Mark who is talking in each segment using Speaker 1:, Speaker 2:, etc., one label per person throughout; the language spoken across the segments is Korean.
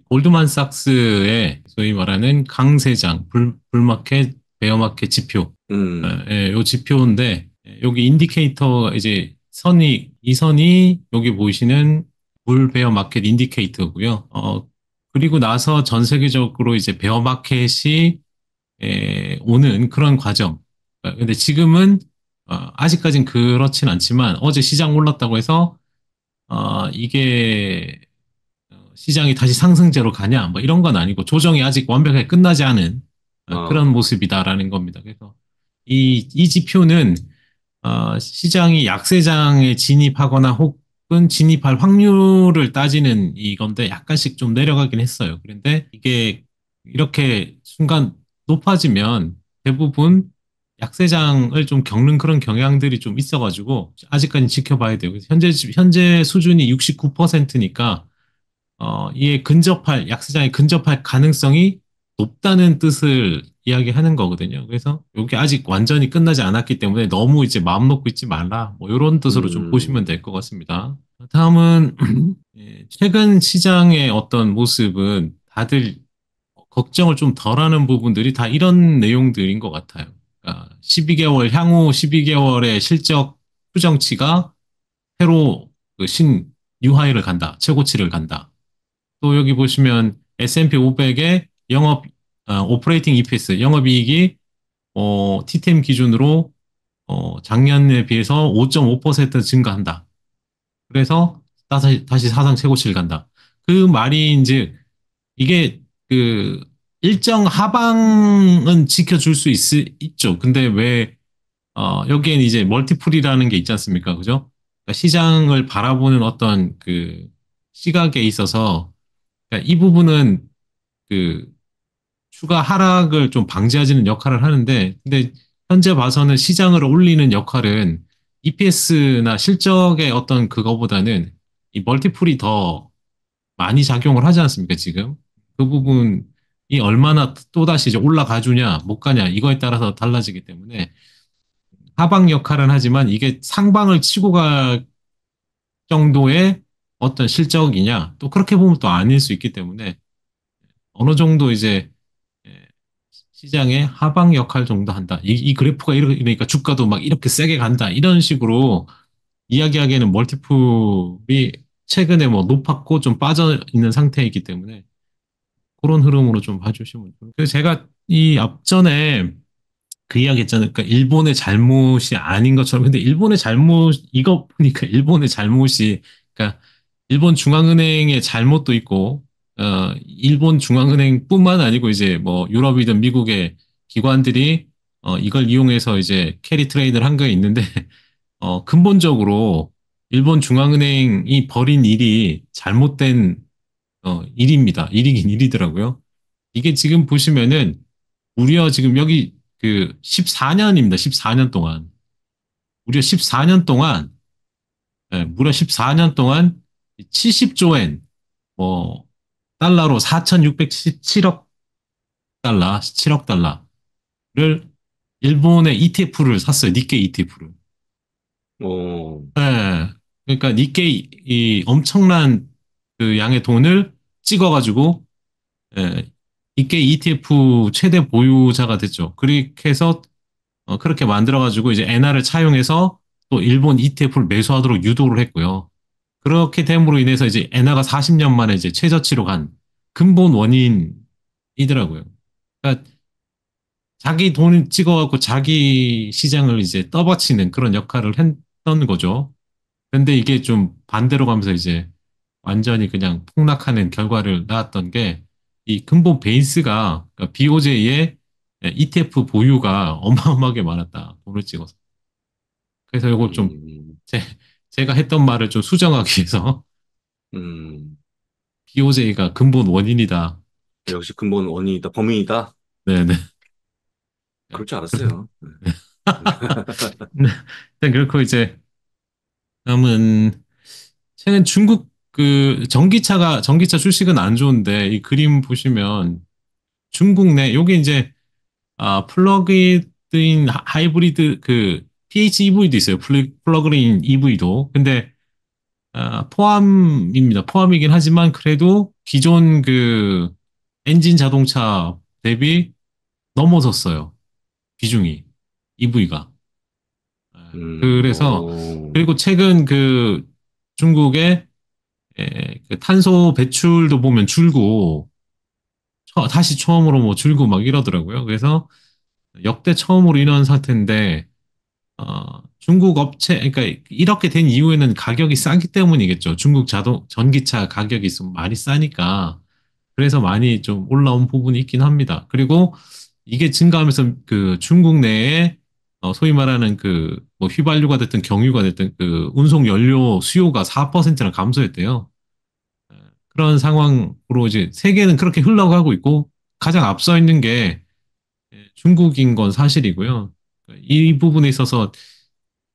Speaker 1: 골드만삭스의 소위 말하는 강세장, 불마켓, 베어마켓 지표,
Speaker 2: 음,
Speaker 1: 요 지표인데, 여기 인디케이터, 이제 이 선이 여기 보이시는 불 베어 마켓 인디케이터고요. 그리고 나서 전 세계적으로 이제 베어 마켓이 오는 그런 과정. 근데 지금은 아직까진 그렇진 않지만 어제 시장 올랐다고 해서 이게 시장이 다시 상승제로 가냐, 뭐 이런 건 아니고 조정이 아직 완벽하게 끝나지 않은 그런
Speaker 2: 아,
Speaker 1: 모습이다라는 겁니다. 그래서 이 지표는 시장이 약세장에 진입하거나 혹은 진입할 확률을 따지는 이건데 약간씩 좀 내려가긴 했어요. 그런데 이게 이렇게 순간 높아지면 대부분 약세장을 좀 겪는 그런 경향들이 좀 있어가지고 아직까지 지켜봐야 돼요. 그래서 현재 수준이 69%니까 이에 근접할, 약세장에 근접할 가능성이 높다는 뜻을 이야기하는 거거든요. 그래서 이게 아직 완전히 끝나지 않았기 때문에 너무 이제 마음 놓고 있지 말라. 뭐 이런 뜻으로 좀 보시면
Speaker 2: 음,
Speaker 1: 될 것 같습니다. 다음은 최근 시장의 어떤 모습은 다들 걱정을 좀 덜하는 부분들이 다 이런 내용들인 것 같아요. 그러니까 12개월, 향후 12개월의 실적 추정치가 새로 뉴하이를 간다. 최고치를 간다. 또 여기 보시면 S&P 500의 오퍼레이팅 EPS, 영업이익이 TTM 기준으로 작년에 비해서 5.5% 증가한다. 그래서 다시 사상 최고치를 간다. 그 말인즉 이게 그 일정 하방은 지켜줄 수 있죠. 근데 왜 여기엔 이제 멀티플이라는 게 있지 않습니까? 그죠? 그러니까 시장을 바라보는 어떤 그 시각에 있어서 그러니까 이 부분은 그 추가 하락을 좀 방지하지는 역할을 하는데, 근데 현재 봐서는 시장을 올리는 역할은 EPS나 실적의 어떤 그거보다는 이 멀티플이 더 많이 작용을 하지 않습니까, 지금? 그 부분이 얼마나 또다시 이제 올라가 주냐, 못 가냐, 이거에 따라서 달라지기 때문에 하방 역할은 하지만 이게 상방을 치고 갈 정도의 어떤 실적이냐, 또 그렇게 보면 또 아닐 수 있기 때문에 어느 정도 이제 예, 시장의 하방 역할 정도 한다. 이 그래프가 이러니까 주가도 막 이렇게 세게 간다. 이런 식으로 이야기하기에는 멀티플이 최근에 뭐 높았고 좀 빠져 있는 상태이기 때문에 그런 흐름으로 좀 봐주시면 좋을 그래서 제가 이 앞전에 그 이야기 했잖아요. 그러니까 일본의 잘못이 아닌 것처럼. 근데 일본의 잘못, 이거 보니까 일본의 잘못이, 그러니까 일본 중앙은행의 잘못도 있고, 일본 중앙은행뿐만 아니고 이제 뭐 유럽이든 미국의 기관들이 이걸 이용해서 이제 캐리 트레이드를 한 게 있는데, 근본적으로 일본 중앙은행이 벌인 일이 잘못된 일입니다. 일이긴 일이더라고요. 이게 지금 보시면은 무려 지금 여기 그 14년입니다. 14년 동안. 무려 14년 동안, 무려 14년 동안 70조 엔, 뭐, 달러로 4,617억 달러, 7억 달러를 일본의 ETF를 샀어요. 니케이 ETF를.
Speaker 2: 어,
Speaker 1: 예. 그러니까 니케이 이 엄청난 그 양의 돈을 찍어가지고, 예, 니케이 ETF 최대 보유자가 됐죠. 그렇게 해서 그렇게 만들어가지고 이제 엔화를 차용해서 또 일본 ETF를 매수하도록 유도를 했고요. 그렇게 됨으로 인해서 이제 엔화가 40년 만에 이제 최저치로 간 근본 원인이더라고요. 그러니까 자기 돈 찍어갖고 자기 시장을 이제 떠받치는 그런 역할을 했던 거죠. 근데 이게 좀 반대로 가면서 이제 완전히 그냥 폭락하는 결과를 낳았던 게 이 근본 베이스가 그러니까 BOJ의 ETF 보유가 어마어마하게 많았다. 돈을 찍어서. 그래서 이걸 좀
Speaker 2: 음,
Speaker 1: 제, 제가 했던 말을 좀 수정하기 위해서
Speaker 2: 음,
Speaker 1: BOJ가 근본 원인이다.
Speaker 2: 역시 근본 원인이다, 범인이다.
Speaker 1: 네네.
Speaker 2: 그럴 줄 알았어요.
Speaker 1: 네. 일단 그렇고 이제 다음은 최근 중국 그 전기차 출시는 안 좋은데 이 그림 보시면 중국 내 요게 이제 플러그인 하이브리드 그 PHEV도 있어요. 플러그인 EV도. 근데 포함입니다. 포함이긴 하지만 그래도 기존 그 엔진 자동차 대비 넘어섰어요. 비중이. EV가. 그래서
Speaker 2: 어,
Speaker 1: 그리고 최근 그 중국의 그 탄소 배출도 보면 줄고 다시 처음으로 뭐 줄고 막 이러더라고요. 그래서 역대 처음으로 이런 사태인데 중국 업체 그러니까 이렇게 된 이유에는 가격이 싸기 때문이겠죠. 중국 자동 전기차 가격이 좀 많이 싸니까 그래서 많이 좀 올라온 부분이 있긴 합니다. 그리고 이게 증가하면서 그 중국 내에 소위 말하는 그 뭐 휘발유가 됐든 경유가 됐든 그 운송 연료 수요가 4%나 감소했대요. 그런 상황으로 이제 세계는 그렇게 흘러가고 있고 가장 앞서 있는 게 중국인 건 사실이고요. 이 부분에 있어서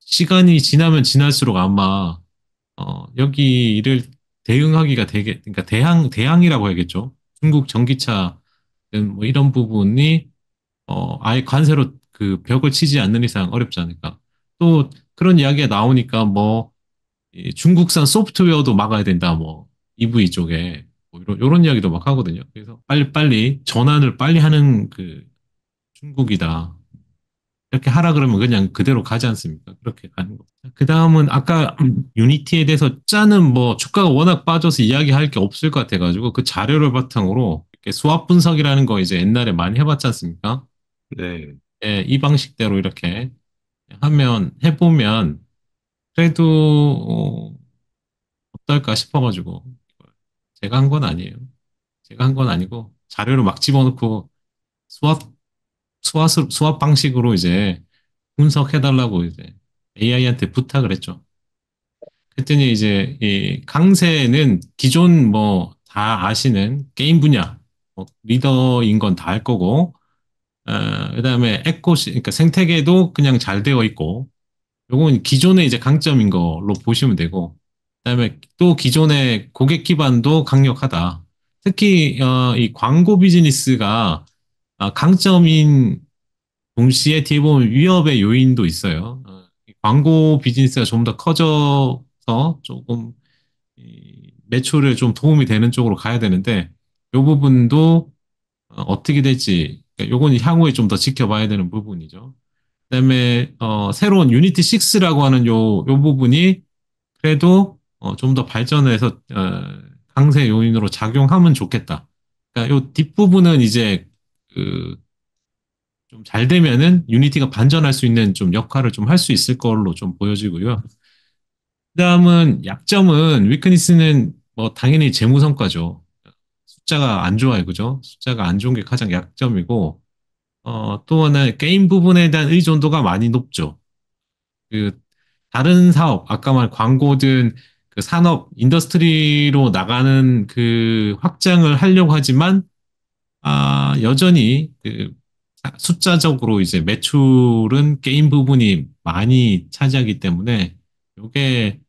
Speaker 1: 시간이 지나면 지날수록 아마 여기를 대응하기가 되게 그러니까 대항이라고 해야겠죠. 중국 전기차 뭐 이런 부분이 아예 관세로 그 벽을 치지 않는 이상 어렵지 않을까. 또 그런 이야기가 나오니까 뭐 이 중국산 소프트웨어도 막아야 된다. 뭐 EV 쪽에 뭐 이런 이야기도 막 하거든요. 그래서 빨리 전환을 빨리 하는 그 중국이다. 이렇게 하라 그러면 그냥 그대로 가지 않습니까? 그렇게 가는 거. 그 다음은 아까 유니티에 대해서 짜는 뭐 주가가 워낙 빠져서 이야기할 게 없을 것 같아가지고 그 자료를 바탕으로 이렇게 수압 분석이라는 거 이제 옛날에 많이 해봤지 않습니까?
Speaker 2: 네.
Speaker 1: 예, 이 방식대로 이렇게 해보면 그래도 어떨까 싶어가지고 제가 한 건 아니에요. 제가 한 건 아니고 자료를 막 집어넣고 수압 수압 방식으로 이제 분석해달라고 이제 AI한테 부탁을 했죠. 그랬더니 이제 이 강세는 기존 뭐 다 아시는 게임 분야 리더인 건 다 알 거고 그다음에 그러니까 생태계도 그냥 잘 되어 있고 요건 기존의 이제 강점인 걸로 보시면 되고 그다음에 또 기존의 고객 기반도 강력하다. 특히 이 광고 비즈니스가 강점인 동시에 뒤에 보면 위협의 요인도 있어요. 이 광고 비즈니스가 좀 더 커져서 조금 이 매출에 좀 도움이 되는 쪽으로 가야 되는데 이 부분도 어떻게 될지 그러니까 요건 향후에 좀 더 지켜봐야 되는 부분이죠. 그다음에 새로운 유니티 6라고 하는 요 부분이 그래도 좀 더 발전해서 강세 요인으로 작용하면 좋겠다. 그러니까 요 뒷부분은 이제 그 좀 잘 되면은 유니티가 반전할 수 있는 좀 역할을 좀 할 수 있을 걸로 좀 보여지고요. 그다음은 약점은 위크니스는 뭐 당연히 재무 성과죠. 숫자가 안 좋아요, 그죠? 숫자가 안 좋은 게 가장 약점이고 또 하나 게임 부분에 대한 의존도가 많이 높죠. 그 다른 사업, 아까 말 광고든 그 산업, 인더스트리로 나가는 그 확장을 하려고 하지만 여전히 그 숫자적으로 이제 매출은 게임 부분이 많이 차지하기 때문에 이게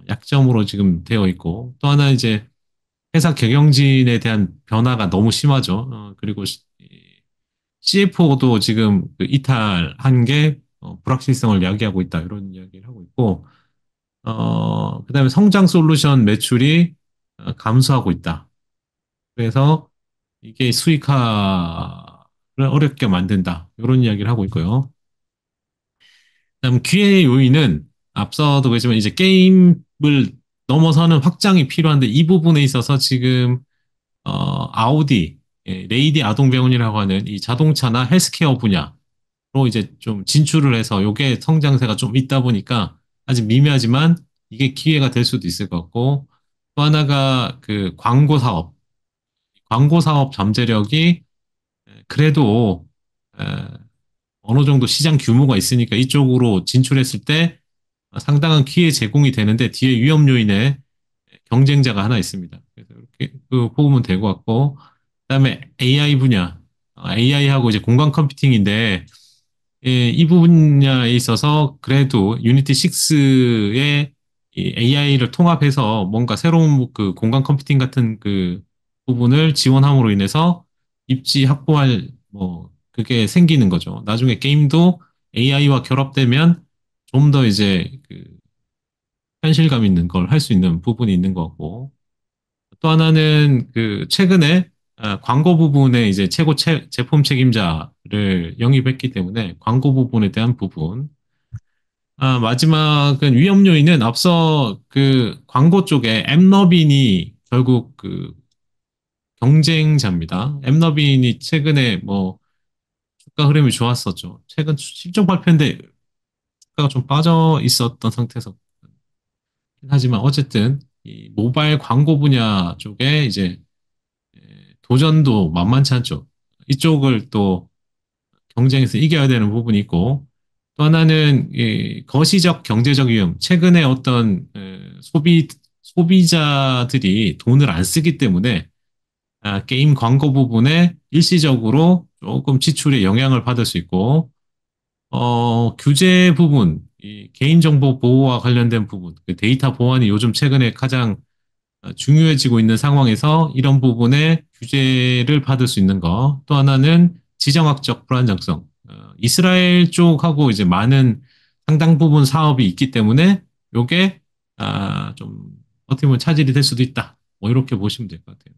Speaker 1: 약점으로 지금 되어 있고 또 하나 이제 회사 경영진에 대한 변화가 너무 심하죠. 그리고 CFO도 지금 그 이탈한 게 불확실성을 야기하고 있다 이런 이야기를 하고 있고 그다음에 성장 솔루션 매출이 감소하고 있다. 그래서 이게 수익화를 어렵게 만든다. 이런 이야기를 하고 있고요. 그다음 기회 요인은 앞서도 그랬지만 이제 게임을 넘어서는 확장이 필요한데 이 부분에 있어서 지금 아우디, 레이디 아동병원이라고 하는 이 자동차나 헬스케어 분야로 이제 좀 진출을 해서 요게 성장세가 좀 있다 보니까 아직 미미하지만 이게 기회가 될 수도 있을 것 같고 또 하나가 그 광고 사업 잠재력이 그래도 에, 어느 정도 시장 규모가 있으니까 이쪽으로 진출했을 때 상당한 기회 제공이 되는데 뒤에 위험 요인에 경쟁자가 하나 있습니다. 그래서 이렇게 그 보면 될 것 같고 그다음에 AI 분야, AI하고 이제 공간 컴퓨팅인데 이 분야에 있어서 그래도 유니티 6의 AI를 통합해서 뭔가 새로운 그 공간 컴퓨팅 같은 그 부분을 지원함으로 인해서 입지 확보할 뭐 그게 생기는 거죠. 나중에 게임도 AI와 결합되면 좀 더 이제 그 현실감 있는 걸 할 수 있는 부분이 있는 거고, 또 하나는 그 최근에 광고 부분에 이제 최고 제품 책임자를 영입했기 때문에 광고 부분에 대한 부분. 마지막은 위험 요인은 앞서 그 광고 쪽에 엠너빈이 결국 그 경쟁자입니다. 엠너빈이 최근에 뭐 주가 흐름이 좋았었죠. 최근 실적 발표인데 주가가 좀 빠져 있었던 상태에서 하지만 어쨌든 이 모바일 광고 분야 쪽에 이제 도전도 만만치 않죠. 이쪽을 또 경쟁에서 이겨야 되는 부분이 있고, 또 하나는 이 거시적 경제적 위험. 최근에 어떤 소비자들이 돈을 안 쓰기 때문에 게임 광고 부분에 일시적으로 조금 지출에 영향을 받을 수 있고, 규제 부분, 이 개인정보 보호와 관련된 부분, 그 데이터 보안이 요즘 최근에 가장 중요해지고 있는 상황에서 이런 부분에 규제를 받을 수 있는 거. 또 하나는 지정학적 불안정성. 이스라엘 쪽하고 이제 많은 상당 부분 사업이 있기 때문에 요게 좀 어떻게 보면 차질이 될 수도 있다. 뭐 이렇게 보시면 될 것 같아요.